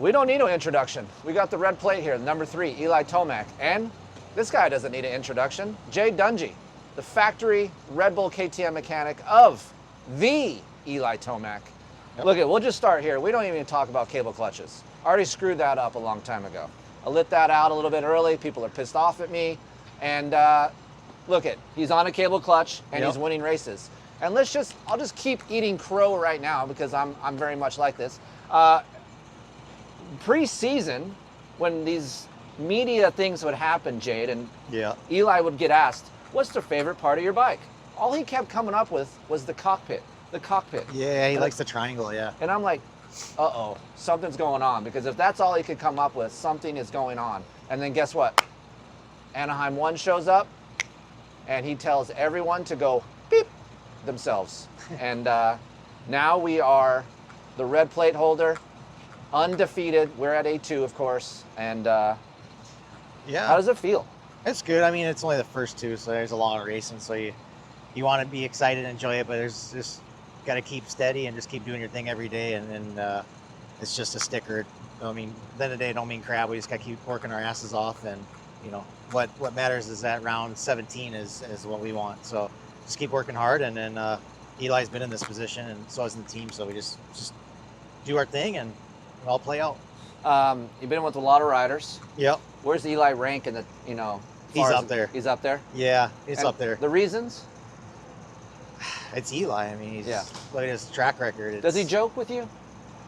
We don't need no introduction. We got the red plate here, number 3, Eli Tomac. And this guy doesn't need an introduction. Jay Dungy, the factory Red Bull KTM mechanic of the Eli Tomac. Yep. Look, we'll just start here. We don't even talk about cable clutches. I already screwed that up a long time ago. I lit that out a little bit early. People are pissed off at me. And look, he's on a cable clutch and he's winning races. And I'll just keep eating crow right now because I'm very much like this. Pre-season, when these media things would happen, Jade, and Eli would get asked, what's the favorite part of your bike? All he kept coming up with was the cockpit. The cockpit. Yeah, he likes the triangle, yeah. And I'm like, uh-oh, something's going on. Because if that's all he could come up with, something is going on. And then guess what? Anaheim 1 shows up, and he tells everyone to go beep themselves. And now we are the red plate holder, undefeated. We're at A2, of course. And how does it feel? It's good. I mean, it's only the first 2, so there's a lot of racing. So you want to be excited and enjoy it, but there's just got to keep steady and just keep doing your thing every day. And it's just a sticker. I mean, at the end of the day, it don't mean crap. We just got to keep working our asses off. And, you know, what matters is that round 17 is what we want. So just keep working hard. And then Eli's been in this position, and so has the team. So we just do our thing, and it'll all play out. You've been with a lot of riders. Yep. Where's Eli rank in the, you know? He's up there. He's up there? Yeah, he's up there. The reasons? It's Eli. I mean, look at his track record. Does he joke with you?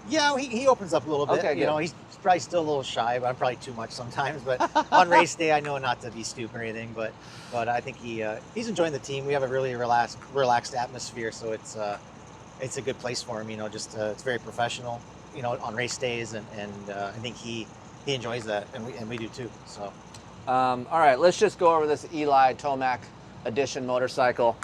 Yeah, he opens up a little bit. Okay, good. You know, he's probably still a little shy, but I'm probably too much sometimes. But on race day, I know not to be stupid or anything. But I think he's enjoying the team. We have a really relaxed atmosphere, so it's a good place for him. You know, it's very professional. You know, on race days, and I think he enjoys that, and we do too. So, all right, let's just go over this Eli Tomac edition motorcycle.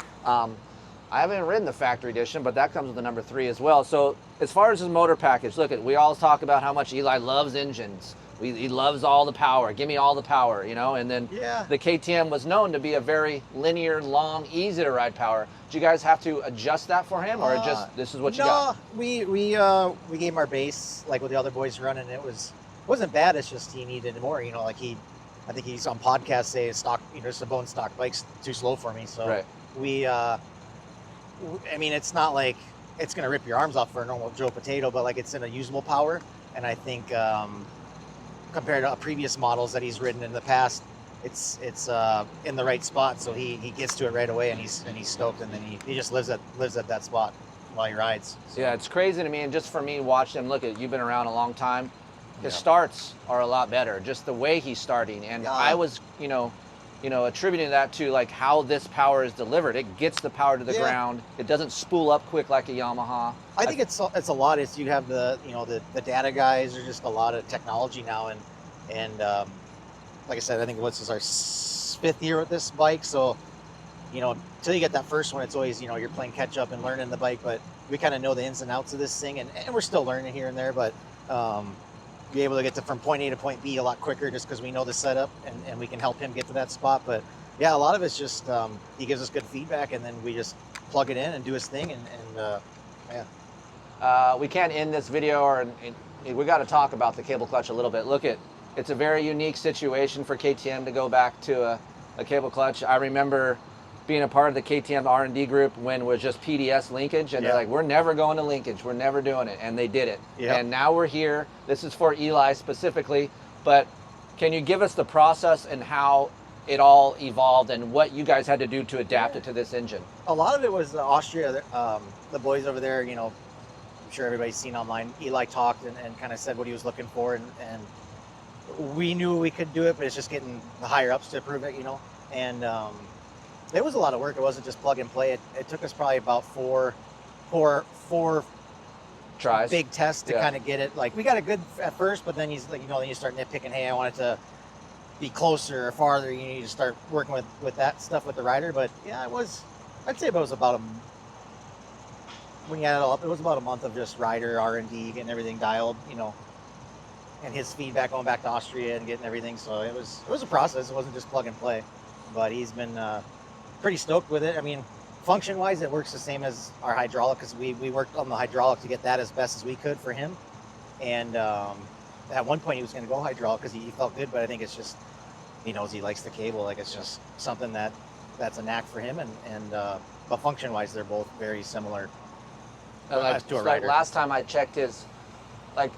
I haven't ridden the factory edition, but that comes with the number 3 as well. So as far as his motor package, look, we all talk about how much Eli loves engines. He loves all the power. Give me all the power, you know. And then the KTM was known to be a very linear, long, easy to ride power. Did you guys have to adjust that for him, or just this is what you got? No, we gave him our base like what the other boys run, and it wasn't bad. It's just he needed more. You know, like I think he's on podcasts say stock, you know, some bone stock bike's too slow for me. So I mean, it's not like it's going to rip your arms off for a normal Joe Potato, but like it's in a usable power. And I think compared to previous models that he's ridden in the past, it's in the right spot. So he gets to it right away, and he's stoked, and then he just lives at that spot while he rides. So. Yeah, it's crazy to me, and just for me watching him, look at you've been around a long time. His starts are a lot better, just the way he's starting. And I was, you know, attributing that to like how this power is delivered. It gets the power to the ground. It doesn't spool up quick like a Yamaha. I think it's a lot. It's you have the the data guys. There's just a lot of technology now, and like I said, I think this is our 5th year with this bike. So until you get that first one, it's always you're playing catch up and learning the bike. But we kind of know the ins and outs of this thing, and we're still learning here and there. But be able to get from point A to point B a lot quicker just because we know the setup and we can help him get to that spot. But yeah, a lot of it's just he gives us good feedback, and then we just plug it in and do his thing, we can't end this video we got to talk about the cable clutch a little bit. Look, it's a very unique situation for KTM to go back to a cable clutch. I remember being a part of the KTM R&D group when it was just PDS linkage, and they're like, we're never going to linkage, we're never doing it, and they did it. And now we're here. This is for Eli specifically, but can you give us the process and how it all evolved and what you guys had to do to adapt it to this engine? A lot of it was Austria. The boys over there, I'm sure everybody's seen online, Eli talked and kind of said what he was looking for, and we knew we could do it, but it's just getting the higher ups to approve it, and it was a lot of work. It wasn't just plug and play. It took us probably about four tries, big tests to kind of get it. Like we got it good at first, but then then you start nitpicking. Hey, I want it to be closer or farther. You need to start working with that stuff with the rider. But yeah, I'd say it was about when you add it all up, it was about a month of just rider R&D, getting everything dialed, and his feedback going back to Austria and getting everything. So it was a process. It wasn't just plug and play. But he's been pretty stoked with it. I mean, function-wise, it works the same as our hydraulic because we worked on the hydraulic to get that as best as we could for him. And at one point he was going to go hydraulic because he felt good, but I think it's just he knows he likes the cable. Like it's just something that's a knack for him, and but function wise they're both very similar. Like last time I checked his, like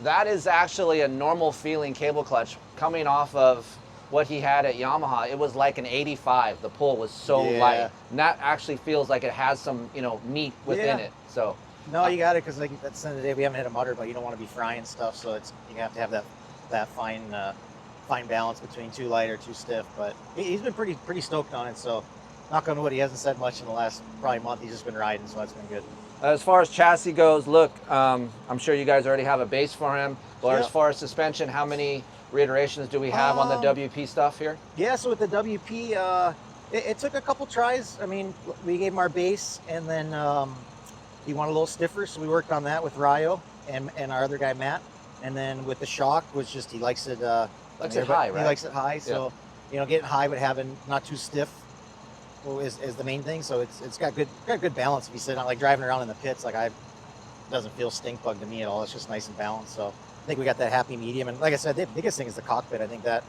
that is actually a normal feeling cable clutch coming off of what he had at Yamaha. It was like an 85. The pull was so light, and that actually feels like it has some meat within it. So no, you got it, because like at the end of the day we haven't hit a mutter, but you don't want to be frying stuff, so it's you have to have that fine balance between too light or too stiff. But he's been pretty stoked on it. So knock on wood, he hasn't said much in the last probably month. He's just been riding, so that's been good. As far as chassis goes, look, I'm sure you guys already have a base for him. But as far as suspension, how many reiterations do we have on the WP stuff here? Yeah, so with the WP, it took a couple tries. I mean, we gave him our base, and then he wanted a little stiffer, so we worked on that with Ryo and our other guy, Matt. And then with the shock, was just he likes it high, right? He likes it high, so getting high but having not too stiff is the main thing. So it's got good balance. If you sit on like driving around in the pits, like it doesn't feel stink bug to me at all. It's just nice and balanced. So I think we got that happy medium. And like I said, the biggest thing is the cockpit. I think that,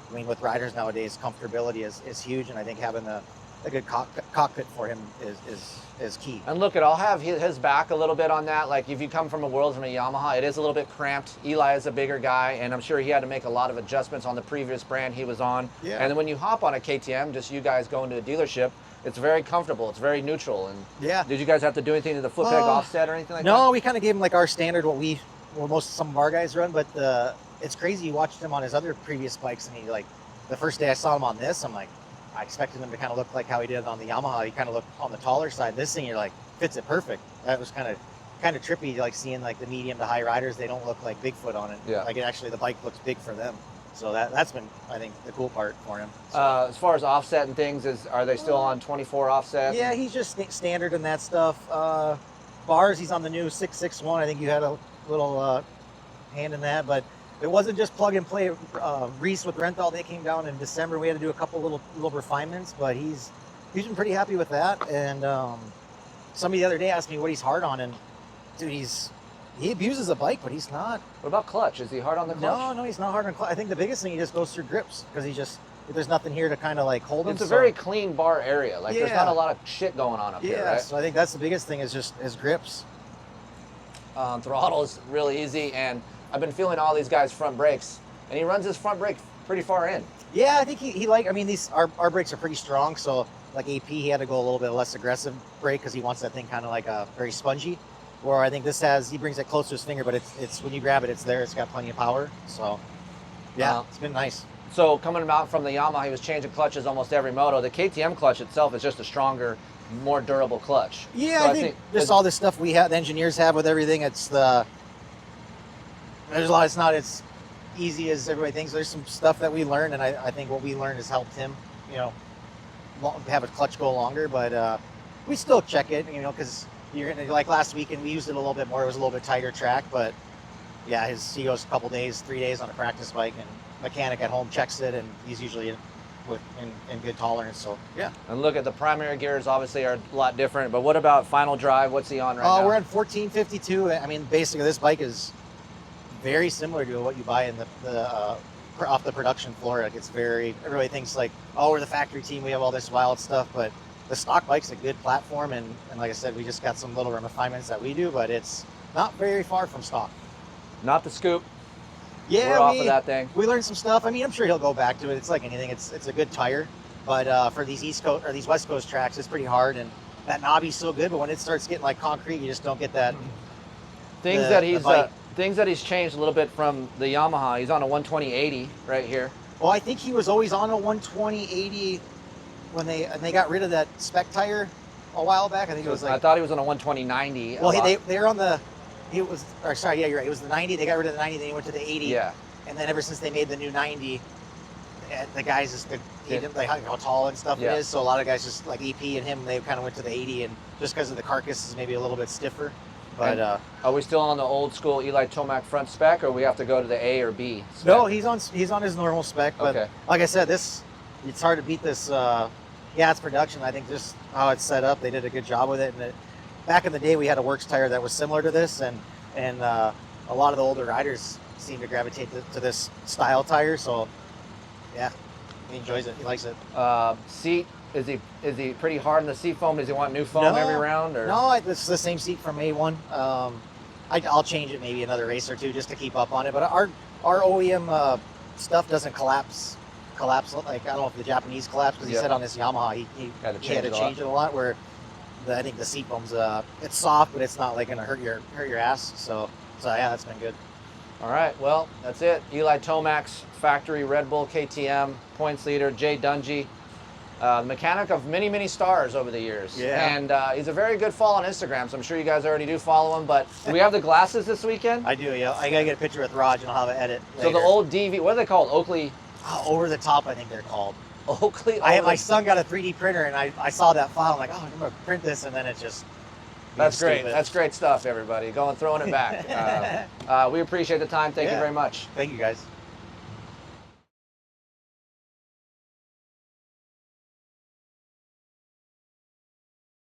I mean, with riders nowadays, comfortability is huge, and I think having a good cockpit for him is key. And look, I'll have his back a little bit on that. Like if you come from a world from a Yamaha, it is a little bit cramped. Eli is a bigger guy, and I'm sure he had to make a lot of adjustments on the previous brand he was on. Yeah. And then when you hop on a KTM, just you guys going to a dealership, it's very comfortable. It's very neutral. And yeah. Did you guys have to do anything to the foot peg offset or anything like that? No, we kind of gave him like our standard, what some of our guys run. But it's crazy. You watched him on his other previous bikes, and he like the first day I saw him on this, I'm like, I expected him to kind of look like how he did on the Yamaha. He kind of looked on the taller side. This thing, you're like, fits it perfect. That was kind of trippy, like seeing like the medium to high riders. They don't look like Bigfoot on it. Yeah. Like the bike looks big for them. So that's been, I think, the cool part for him. So, as far as offset and things, are they still on 24 offset? Yeah, he's just standard in that stuff. Bars, he's on the new 661. I think you had a little hand in that, but it wasn't just plug and play. Reese with Renthal, they came down in December. We had to do a couple little refinements, but he's been pretty happy with that. And somebody the other day asked me what he's hard on, and dude, he abuses the bike, but he's not. What about clutch? Is he hard on the clutch? No, he's not hard on clutch. I think the biggest thing, he just goes through grips, because there's nothing here to kind of like hold him. It's a very clean bar area. Like there's not a lot of shit going on up here, right? So I think that's the biggest thing, is just his grips. Throttle is really easy, and I've been feeling all these guys' front brakes, and he runs his front brake pretty far in. Yeah, I think he I mean, our brakes are pretty strong, so like AP, he had to go a little bit less aggressive brake because he wants that thing kind of like a very spongy. Or I think he brings it close to his finger, but it's when you grab it, it's there. It's got plenty of power. So yeah, it's been nice. So coming out from the Yamaha, he was changing clutches almost every moto. The KTM clutch itself is just a stronger, more durable clutch. Yeah, so I think just all this stuff the engineers have with everything. There's a lot. It's not as easy as everybody thinks. There's some stuff that we learned, and I think what we learned has helped him, have a clutch go longer. But we still check it, because you're gonna, like last weekend we used it a little bit more. It was a little bit tighter track, but yeah, he goes a couple days, 3 days on a practice bike, and mechanic at home checks it, and he's usually in good tolerance. So yeah. And look at the primary gears, obviously are a lot different. But what about final drive? What's he on right now? We're on 1452. I mean, basically this bike is very similar to what you buy in the off the production floor. Like everybody thinks like, oh, we're the factory team, we have all this wild stuff, but the stock bike's a good platform, and like I said, we just got some little refinements that we do, but it's not very far from stock. Not the scoop. Yeah, we're off of that thing. We learned some stuff. I mean, I'm sure he'll go back to it. It's like anything. It's a good tire, but for these East Coast or these West Coast tracks, it's pretty hard, and that knobby's so good, but when it starts getting like concrete, you just don't get that. Things that he's changed a little bit from the Yamaha. He's on a 120/80 right here. Well, I think he was always on a 120/80 when they got rid of that spec tire a while back. I think it was like, I thought he was on a 120/90. Well, they're on the. You're right. It was the 90. They got rid of the 90. Then he went to the 80. Yeah. And then ever since they made the new 90, the guys he didn't like how tall and stuff it is. So a lot of guys just like EP and him, they kind of went to the 80, and just because of the carcass is maybe a little bit stiffer. But are we still on the old school Eli Tomac front spec, or we have to go to the A or B spec? No, he's on his normal spec. But like I said, it's hard to beat this. It's production. I think just how it's set up, they did a good job with it. And back in the day, we had a works tire that was similar to this, and a lot of the older riders seem to gravitate to this style tire. So yeah, he enjoys it. He likes it. Seat, is he pretty hard on the seat foam? Does he want new foam every round? Or? No, it's the same seat from A1. I'll change it maybe another race or two just to keep up on it. But our OEM stuff doesn't collapse like, I don't know if the Japanese collapsed, because he said on this Yamaha he had to change it a lot. Where I think the seat foam's it's soft, but it's not like gonna hurt your ass. So yeah, that's been good. All right, well, that's it. Eli Tomac'S factory Red Bull KTM points leader, Jay Dungy, mechanic of many stars over the years. Yeah. And he's a very good follow on Instagram, so I'm sure you guys already do follow him. But do we have the glasses this weekend? I do, yeah. I gotta get a picture with Raj and I'll have an edit later. So the old DV, what are they called? Oakley? Over the top, I think they're called. Oakley? My son got a 3D printer, and I saw that file. I'm like, oh, I'm gonna print this, and then it just. That's great. That's great stuff, everybody. Going, throwing it back. We appreciate the time. Thank you very much. Thank you, guys.